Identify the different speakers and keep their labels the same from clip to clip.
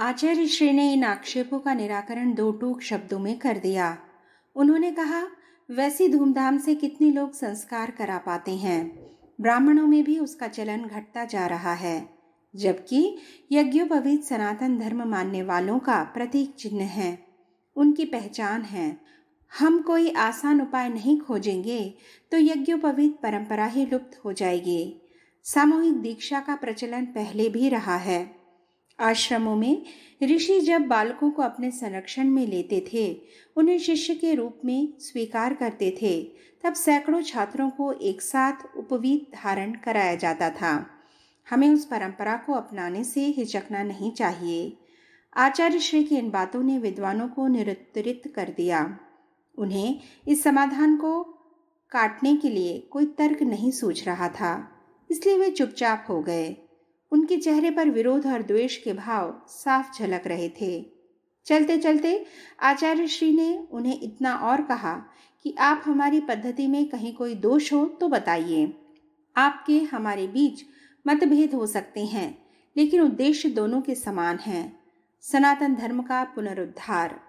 Speaker 1: आचार्य श्री ने इन आक्षेपों का निराकरण दो टूक शब्दों में कर दिया। उन्होंने कहा, वैसी धूमधाम से कितने लोग संस्कार करा पाते हैं। ब्राह्मणों में भी उसका चलन घटता जा रहा है, जबकि यज्ञोपवीत सनातन धर्म मानने वालों का प्रतीक चिन्ह है, उनकी पहचान है। हम कोई आसान उपाय नहीं खोजेंगे तो यज्ञोपवीत परंपरा ही लुप्त हो जाएगी। सामूहिक दीक्षा का प्रचलन पहले भी रहा है। आश्रमों में ऋषि जब बालकों को अपने संरक्षण में लेते थे, उन्हें शिष्य के रूप में स्वीकार करते थे, तब सैकड़ों छात्रों को एक साथ उपवीत धारण कराया जाता था। हमें उस परंपरा को अपनाने से हिचकना नहीं चाहिए। आचार्य श्री की इन बातों ने विद्वानों को निरुत्तरित कर दिया। उन्हें इस समाधान को काटने के लिए कोई तर्क नहीं सूझ रहा था, इसलिए वे चुपचाप हो गए। उनके चेहरे पर विरोध और द्वेष के भाव साफ झलक रहे थे। चलते चलते आचार्य श्री ने उन्हें इतना और कहा कि आप हमारी पद्धति में कहीं कोई दोष हो तो बताइए। आपके हमारे बीच मतभेद हो सकते हैं, लेकिन उद्देश्य दोनों के समान हैं, सनातन धर्म का पुनरुद्धार,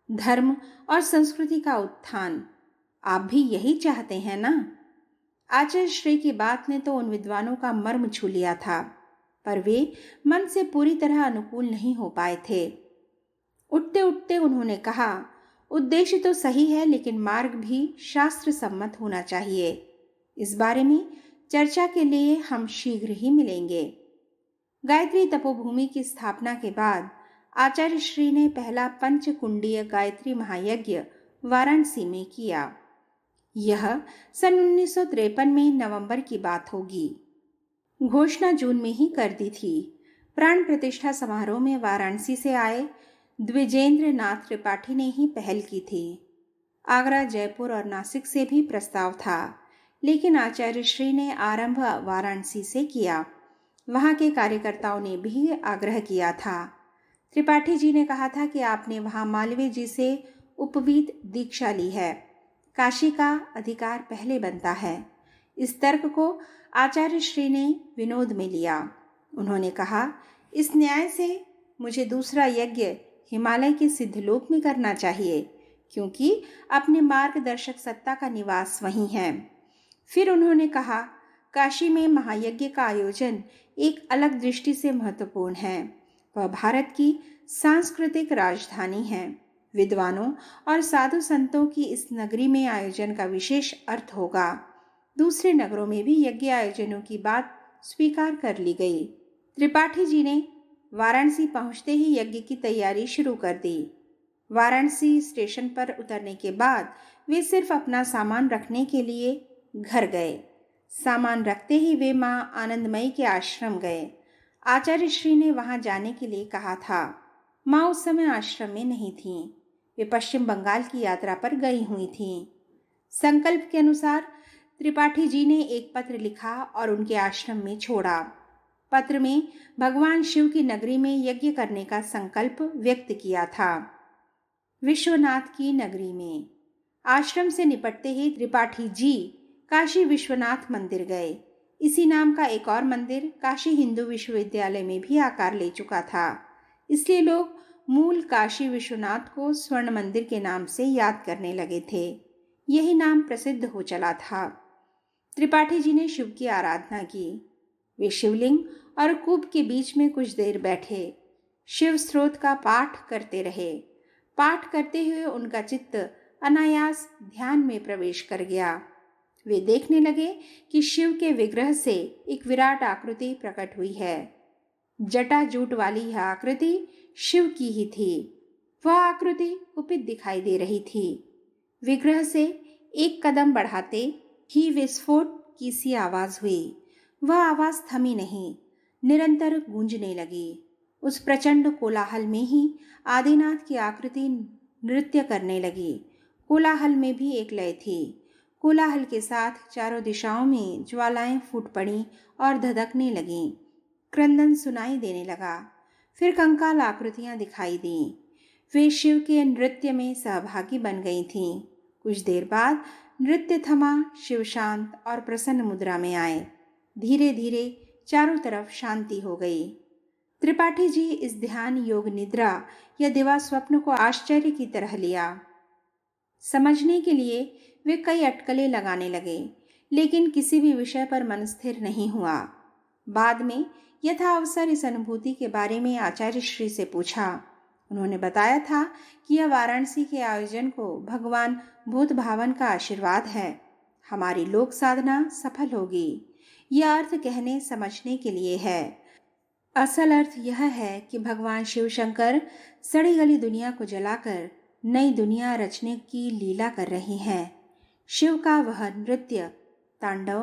Speaker 1: धर्म और संस्कृति का उत्थान। आप भी यही चाहते हैं ना? आचार्य श्री की बात ने तो उन विद्वानों का मर्म छू लिया था, पर वे मन से पूरी तरह अनुकूल नहीं हो पाए थे। उठते उठते उन्होंने कहा, उद्देश्य तो सही है, लेकिन मार्ग भी शास्त्र सम्मत होना चाहिए। इस बारे में चर्चा के लिए हम शीघ्र ही मिलेंगे। गायत्री तपोभूमि की स्थापना के बाद आचार्य श्री ने पहला पंचकुंडीय गायत्री महायज्ञ वाराणसी में किया। यह सन 1953 में नवंबर की बात होगी। घोषणा जून में ही कर दी थी। प्राण प्रतिष्ठा समारोह में वाराणसी से आए द्विजेंद्र नाथ त्रिपाठी ने ही पहल की थी। आगरा, जयपुर और नासिक से भी प्रस्ताव था, लेकिन आचार्य श्री ने आरंभ वाराणसी से किया। वहां के कार्यकर्ताओं ने भी आग्रह किया था। त्रिपाठी जी ने कहा था कि आपने वहां मालवीय जी से उपवीत दीक्षा ली है, काशी का अधिकार पहले बनता है। इस तर्क को आचार्य श्री ने विनोद में लिया। उन्होंने कहा, इस न्याय से मुझे दूसरा यज्ञ हिमालय के सिद्धलोक में करना चाहिए, क्योंकि अपने मार्गदर्शक सत्ता का निवास वहीं है। फिर उन्होंने कहा, काशी में महायज्ञ का आयोजन एक अलग दृष्टि से महत्वपूर्ण है। वह भारत की सांस्कृतिक राजधानी है। विद्वानों और साधु संतों की इस नगरी में आयोजन का विशेष अर्थ होगा। दूसरे नगरों में भी यज्ञ आयोजनों की बात स्वीकार कर ली गई। त्रिपाठी जी ने वाराणसी पहुंचते ही यज्ञ की तैयारी शुरू कर दी। वाराणसी स्टेशन पर उतरने के बाद वे सिर्फ अपना सामान रखने के लिए घर गए। सामान रखते ही वे मां आनंदमयी के आश्रम गए। आचार्य श्री ने वहां जाने के लिए कहा था। मां उस समय आश्रम में नहीं थीं। वे पश्चिम बंगाल की यात्रा पर गई हुई थीं। संकल्प के अनुसार त्रिपाठी जी ने एक पत्र लिखा और उनके आश्रम में छोड़ा। पत्र में भगवान शिव की नगरी में यज्ञ करने का संकल्प व्यक्त किया था। विश्वनाथ की नगरी में आश्रम से निपटते ही त्रिपाठी जी काशी विश्वनाथ मंदिर गए। इसी नाम का एक और मंदिर काशी हिंदू विश्वविद्यालय में भी आकार ले चुका था, इसलिए लोग मूल काशी विश्वनाथ को स्वर्ण मंदिर के नाम से याद करने लगे थे। यही नाम प्रसिद्ध हो चला था। त्रिपाठी जी ने शिव की आराधना की। वे शिवलिंग और कूप के बीच में कुछ देर बैठे, शिव स्त्रोत का पाठ करते रहे। पाठ करते हुए उनका चित्त अनायास ध्यान में प्रवेश कर गया। वे देखने लगे कि शिव के विग्रह से एक विराट आकृति प्रकट हुई है। जटा जूट वाली यह आकृति शिव की ही थी। वह आकृति कुपित दिखाई दे रही थी। विग्रह से एक कदम बढ़ाते ही विस्फोट की सी आवाज हुई। वह आवाज थमी नहीं, निरंतर गूंजने लगी। उस प्रचंड कोलाहल में ही आदिनाथ की आकृति नृत्य करने लगी। कोलाहल में भी एक लय थी। कोलाहल के साथ चारों दिशाओं में ज्वालाएं फूट पड़ी और धधकने लगीं। क्रंदन सुनाई देने लगा। फिर कंकाल आकृतियां दिखाई दी। वे शिव के नृत्य में सहभागी बन गई थीं। कुछ देर बाद नृत्य थमा, शिव शांत और प्रसन्न मुद्रा में आए। धीरे धीरे चारों तरफ शांति हो गई। त्रिपाठी जी इस ध्यान योग निद्रा या दिवा स्वप्न को आश्चर्य की तरह लिया। समझने के लिए वे कई अटकलें लगाने लगे, लेकिन किसी भी विषय पर मन स्थिर नहीं हुआ। बाद में यथा अवसर इस अनुभूति के बारे में आचार्य श्री से पूछा। उन्होंने बताया था कि यह वाराणसी के आयोजन को भगवान भूत भावन का आशीर्वाद है। हमारी लोक साधना सफल होगी। यह अर्थ कहने समझने के लिए है। असल अर्थ यह है कि भगवान शिव शंकर सड़ी गली दुनिया को जलाकर नई दुनिया रचने की लीला कर रहे हैं। शिव का वह नृत्य तांडव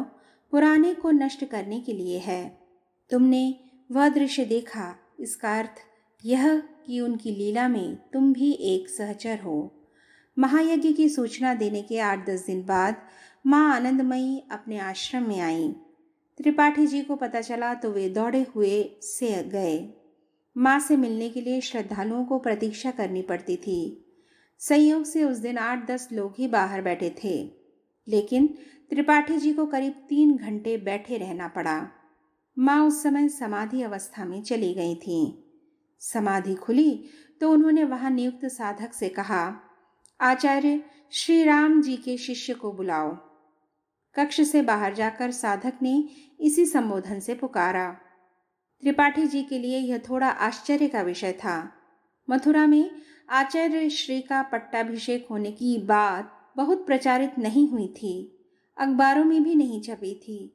Speaker 1: पुराने को नष्ट करने के लिए है। तुमने वह दृश्य देखा, इसका अर्थ यह कि उनकी लीला में तुम भी एक सहचर हो। महायज्ञ की सूचना देने के 8-10 दिन बाद माँ आनंदमयी अपने आश्रम में आईं। त्रिपाठी जी को पता चला तो वे दौड़े हुए से गए। माँ से मिलने के लिए श्रद्धालुओं को प्रतीक्षा करनी पड़ती थी। संयोग से उस दिन 8-10 लोग ही बाहर बैठे थे, लेकिन त्रिपाठी जी को करीब 3 घंटे बैठे रहना पड़ा। माँ उस समय समाधि अवस्था में चली गई थीं। समाधि खुली तो उन्होंने वहां नियुक्त साधक से कहा, आचार्य श्री राम जी के शिष्य को बुलाओ। कक्ष से बाहर जाकर साधक ने इसी संबोधन से पुकारा। त्रिपाठी जी के लिए यह थोड़ा आश्चर्य का विषय था। मथुरा में आचार्य श्री का पट्टाभिषेक होने की बात बहुत प्रचारित नहीं हुई थी, अखबारों में भी नहीं छपी थी।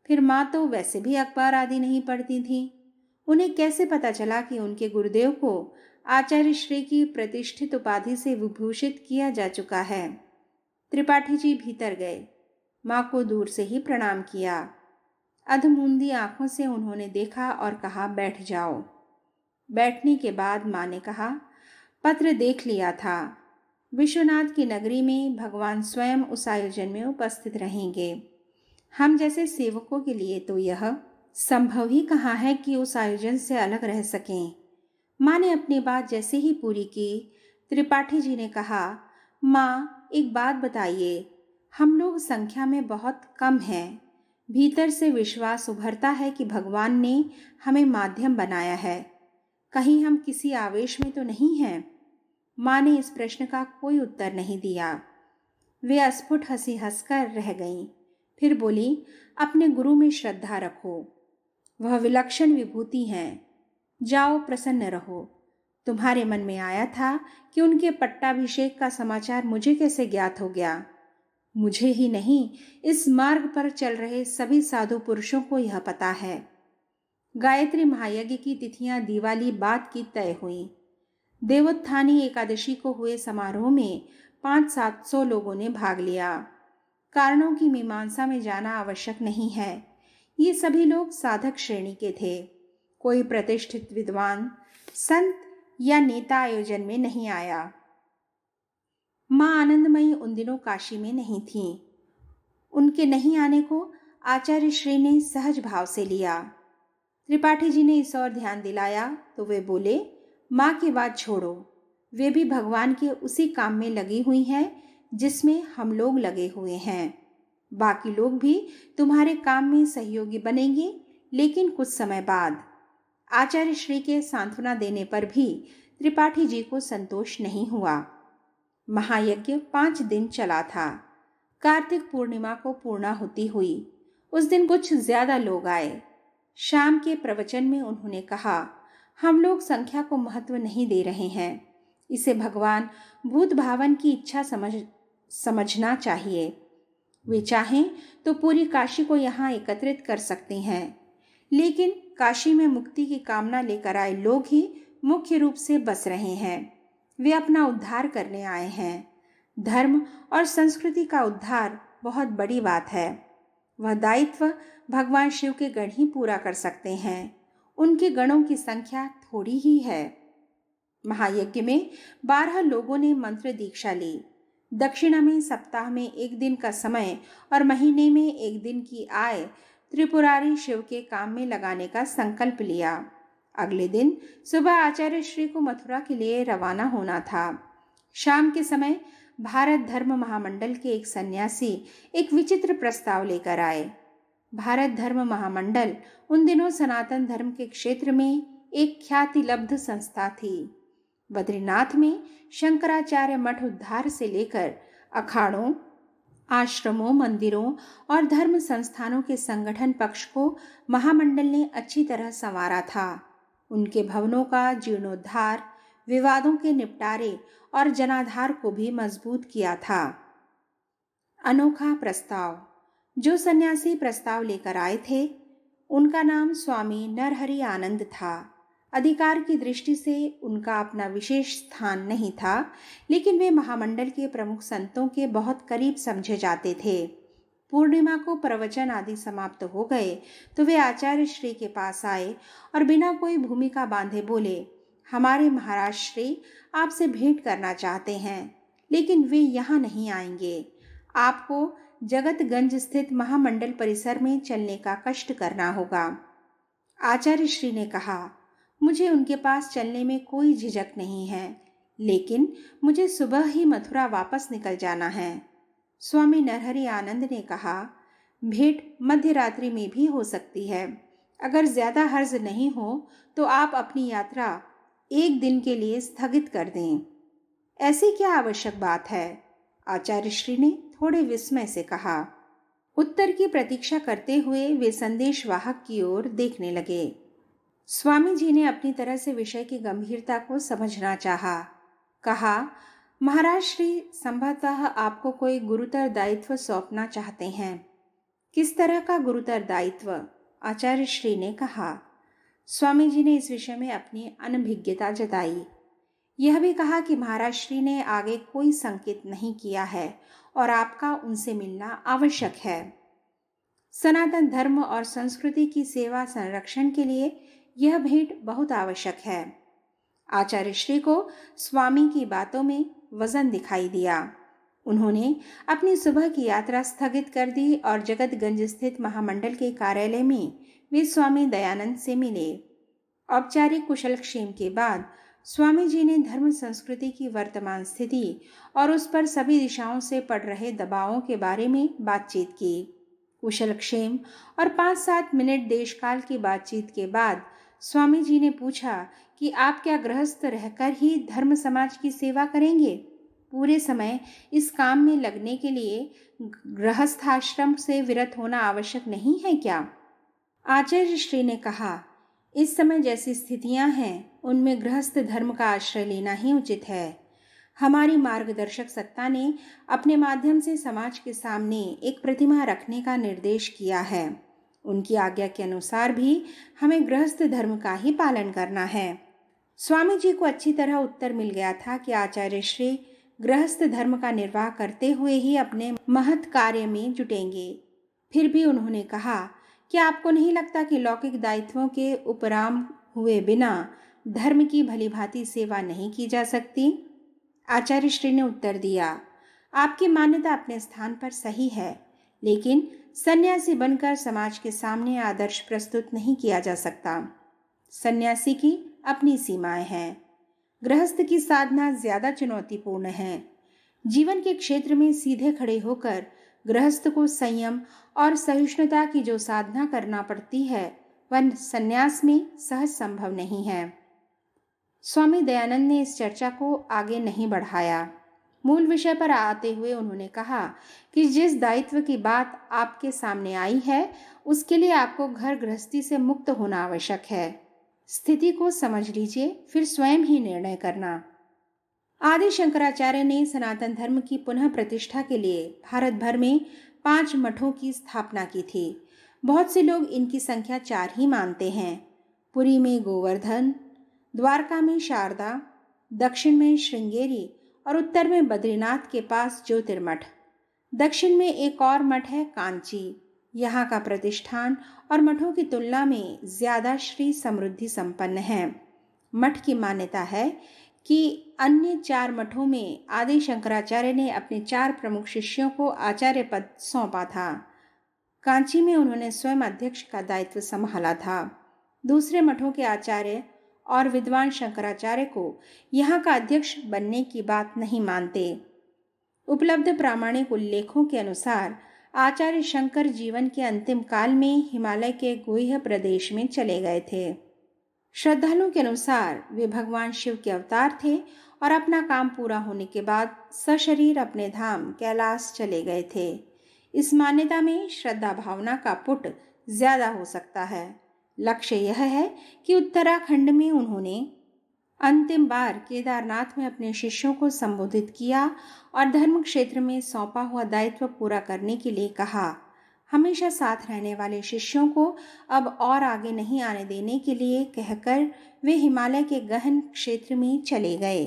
Speaker 1: फिर माँ तो वैसे भी अखबार आदि नहीं पढ़ती थी। उन्हें कैसे पता चला कि उनके गुरुदेव को आचार्य श्री की प्रतिष्ठित उपाधि से विभूषित किया जा चुका है। त्रिपाठी जी भीतर गए। माँ को दूर से ही प्रणाम किया। अधमूंदी आंखों से उन्होंने देखा और कहा, बैठ जाओ। बैठने के बाद माँ ने कहा, पत्र देख लिया था। विश्वनाथ की नगरी में भगवान स्वयं उस आयोजन में उपस्थित रहेंगे। हम जैसे सेवकों के लिए तो यह संभव ही कहाँ है कि उस आयोजन से अलग रह सकें। माँ ने अपनी बात जैसे ही पूरी की, त्रिपाठी जी ने कहा, माँ एक बात बताइए, हम लोग संख्या में बहुत कम हैं। भीतर से विश्वास उभरता है कि भगवान ने हमें माध्यम बनाया है। कहीं हम किसी आवेश में तो नहीं हैं? माँ ने इस प्रश्न का कोई उत्तर नहीं दिया। वे अस्फुट हंसी हंसकर रह गईं। फिर बोली, अपने गुरु में श्रद्धा रखो, वह विलक्षण विभूति हैं। जाओ प्रसन्न रहो। तुम्हारे मन में आया था कि उनके पट्टाभिषेक का समाचार मुझे कैसे ज्ञात हो गया? मुझे ही नहीं, इस मार्ग पर चल रहे सभी साधु पुरुषों को यह पता है। गायत्री महायज्ञ की तिथियां दिवाली बाद की तय हुई। देवोत्थानी एकादशी को हुए समारोह में 500-700 लोगों ने भाग लिया। कारणों की मीमांसा में जाना आवश्यक नहीं है। ये सभी लोग साधक श्रेणी के थे। कोई प्रतिष्ठित विद्वान, संत या नेता आयोजन में नहीं आया। माँ आनंदमयी उन दिनों काशी में नहीं थीं। उनके नहीं आने को आचार्य श्री ने सहज भाव से लिया। त्रिपाठी जी ने इस ओर ध्यान दिलाया तो वे बोले, माँ की बात छोड़ो, वे भी भगवान के उसी काम में लगी हुई हैं जिसमें हम लोग लगे हुए हैं। बाकी लोग भी तुम्हारे काम में सहयोगी बनेंगे, लेकिन कुछ समय बाद। आचार्य श्री के सांत्वना देने पर भी त्रिपाठी जी को संतोष नहीं हुआ। महायज्ञ 5 दिन चला था। कार्तिक पूर्णिमा को पूर्णाहुति हुई। उस दिन कुछ ज्यादा लोग आए। शाम के प्रवचन में उन्होंने कहा, हम लोग संख्या को महत्व नहीं दे रहे हैं। इसे भगवान भूत भावन की इच्छा समझना चाहिए। वे चाहें तो पूरी काशी को यहाँ एकत्रित कर सकते हैं, लेकिन काशी में मुक्ति की कामना लेकर आए लोग ही मुख्य रूप से बस रहे हैं। वे अपना उद्धार करने आए हैं। धर्म और संस्कृति का उद्धार बहुत बड़ी बात है। वह दायित्व भगवान शिव के गण ही पूरा कर सकते हैं। उनके गणों की संख्या थोड़ी ही है। महायज्ञ में 12 लोगों ने मंत्र दीक्षा ली। दक्षिणा में सप्ताह में 1 दिन का समय और महीने में 1 दिन की आय त्रिपुरारी शिव के काम में लगाने का संकल्प लिया। अगले दिन सुबह आचार्य श्री को मथुरा के लिए रवाना होना था। शाम के समय भारत धर्म महामंडल के एक सन्यासी एक विचित्र प्रस्ताव लेकर आए। भारत धर्म महामंडल उन दिनों सनातन धर्म के क्षेत्र में एक ख्यातिलब्ध संस्था थी। बद्रीनाथ में शंकराचार्य मठ उद्धार से लेकर अखाड़ों, आश्रमों, मंदिरों और धर्म संस्थानों के संगठन पक्ष को महामंडल ने अच्छी तरह संवारा था। उनके भवनों का जीर्णोद्धार, विवादों के निपटारे और जनाधार को भी मजबूत किया था। अनोखा प्रस्ताव। जो सन्यासी प्रस्ताव लेकर आए थे उनका नाम स्वामी नरहरि आनंद था। अधिकार की दृष्टि से उनका अपना विशेष स्थान नहीं था, लेकिन वे महामंडल के प्रमुख संतों के बहुत करीब समझे जाते थे। पूर्णिमा को प्रवचन आदि समाप्त हो गए तो वे आचार्य श्री के पास आए और बिना कोई भूमिका बांधे बोले, हमारे महाराज श्री आपसे भेंट करना चाहते हैं, लेकिन वे यहाँ नहीं आएंगे। आपको जगतगंज स्थित महामंडल परिसर में चलने का कष्ट करना होगा। आचार्य श्री ने कहा, मुझे उनके पास चलने में कोई झिझक नहीं है, लेकिन मुझे सुबह ही मथुरा वापस निकल जाना है। स्वामी नरहरि आनंद ने कहा, भेंट मध्य रात्रि में भी हो सकती है। अगर ज्यादा हर्ज नहीं हो तो आप अपनी यात्रा एक दिन के लिए स्थगित कर दें। ऐसी क्या आवश्यक बात है? आचार्य श्री ने थोड़े विस्मय से कहा। उत्तर की प्रतीक्षा करते हुए वे संदेश वाहक की ओर देखने लगे। स्वामी जी ने अपनी तरह से विषय की गंभीरता को समझना चाहा। कहा, महाराज श्री संभवतः आपको कोई गुरुतर दायित्व सौंपना चाहते हैं। किस तरह का गुरुतर दायित्व? आचार्य श्री ने कहा। स्वामी जी ने इस विषय में अपनी अनभिज्ञता जताई। यह भी कहा कि महाराज श्री ने आगे कोई संकेत नहीं किया है और आपका उनसे मिलना आवश्यक है। सनातन धर्म और संस्कृति की सेवा संरक्षण के लिए यह भेंट बहुत आवश्यक है। आचार्य श्री को स्वामी की बातों में वजन दिखाई दिया। उन्होंने अपनी सुबह की यात्रा स्थगित कर दी और जगतगंज स्थित महामंडल के कार्यालय में वे स्वामी दयानंद से मिले। औपचारिक कुशलक्षेम के बाद स्वामी जी ने धर्म संस्कृति की वर्तमान स्थिति और उस पर सभी दिशाओं से पड़ रहे दबावों के बारे में बातचीत की। कुशलक्षेम और 5-7 मिनट देशकाल की बातचीत के बाद स्वामी जी ने पूछा कि आप क्या गृहस्थ रहकर ही धर्म समाज की सेवा करेंगे? पूरे समय इस काम में लगने के लिए गृहस्थाश्रम से विरत होना आवश्यक नहीं है क्या? आचार्य श्री ने कहा, इस समय जैसी स्थितियां हैं उनमें गृहस्थ धर्म का आश्रय लेना ही उचित है। हमारी मार्गदर्शक सत्ता ने अपने माध्यम से समाज के सामने एक प्रतिमा रखने का निर्देश किया है। उनकी आज्ञा के अनुसार भी हमें गृहस्थ धर्म का ही पालन करना है। स्वामी जी को अच्छी तरह उत्तर मिल गया था कि आचार्य श्री गृहस्थ धर्म का निर्वाह करते हुए ही अपने महत् कार्य में जुटेंगे। फिर भी उन्होंने कहा, क्या आपको नहीं लगता कि लौकिक दायित्वों के उपराम हुए बिना धर्म की भलीभांति सेवा नहीं की जा सकती? आचार्य श्री ने उत्तर दिया, आपकी मान्यता अपने स्थान पर सही है, लेकिन सन्यासी बनकर समाज के सामने आदर्श प्रस्तुत नहीं किया जा सकता। सन्यासी की अपनी सीमाएं हैं। गृहस्थ की साधना ज्यादा चुनौतीपूर्ण है। जीवन के क्षेत्र में सीधे खड़े होकर गृहस्थ को संयम और सहिष्णुता की जो साधना करना पड़ती है वह सन्यास में सहज संभव नहीं है। स्वामी दयानंद ने इस चर्चा को आगे नहीं बढ़ाया। मूल विषय पर आते हुए उन्होंने कहा कि जिस दायित्व की बात आपके सामने आई है उसके लिए आपको घर गृहस्थी से मुक्त होना आवश्यक है। स्थिति को समझ लीजिए, फिर स्वयं ही निर्णय करना। आदि शंकराचार्य ने सनातन धर्म की पुनः प्रतिष्ठा के लिए भारत भर में 5 मठों की स्थापना की थी। बहुत से लोग इनकी संख्या 4 ही मानते हैं। पुरी में गोवर्धन, द्वारका में शारदा, दक्षिण में श्रृंगेरी और उत्तर में बद्रीनाथ के पास ज्योतिर्मठ। दक्षिण में एक और मठ है कांची। यहाँ का प्रतिष्ठान और मठों की तुलना में ज्यादा श्री समृद्धि संपन्न है। मठ की मान्यता है कि अन्य 4 मठों में आदि शंकराचार्य ने अपने 4 प्रमुख शिष्यों को आचार्य पद सौंपा था। कांची में उन्होंने स्वयं अध्यक्ष का दायित्व संभाला था। दूसरे मठों के आचार्य और विद्वान शंकराचार्य को यहाँ का अध्यक्ष बनने की बात नहीं मानते। उपलब्ध प्रामाणिक उल्लेखों के अनुसार आचार्य शंकर जीवन के अंतिम काल में हिमालय के गुह्य प्रदेश में चले गए थे। श्रद्धालुओं के अनुसार वे भगवान शिव के अवतार थे और अपना काम पूरा होने के बाद सशरीर अपने धाम कैलाश चले गए थे। इस मान्यता में श्रद्धा भावना का पुट ज्यादा हो सकता है। लक्ष्य यह है कि उत्तराखंड में उन्होंने अंतिम बार केदारनाथ में अपने शिष्यों को संबोधित किया और धर्म क्षेत्र में सौंपा हुआ दायित्व पूरा करने के लिए कहा। हमेशा साथ रहने वाले शिष्यों को अब और आगे नहीं आने देने के लिए कहकर वे हिमालय के गहन क्षेत्र में चले गए।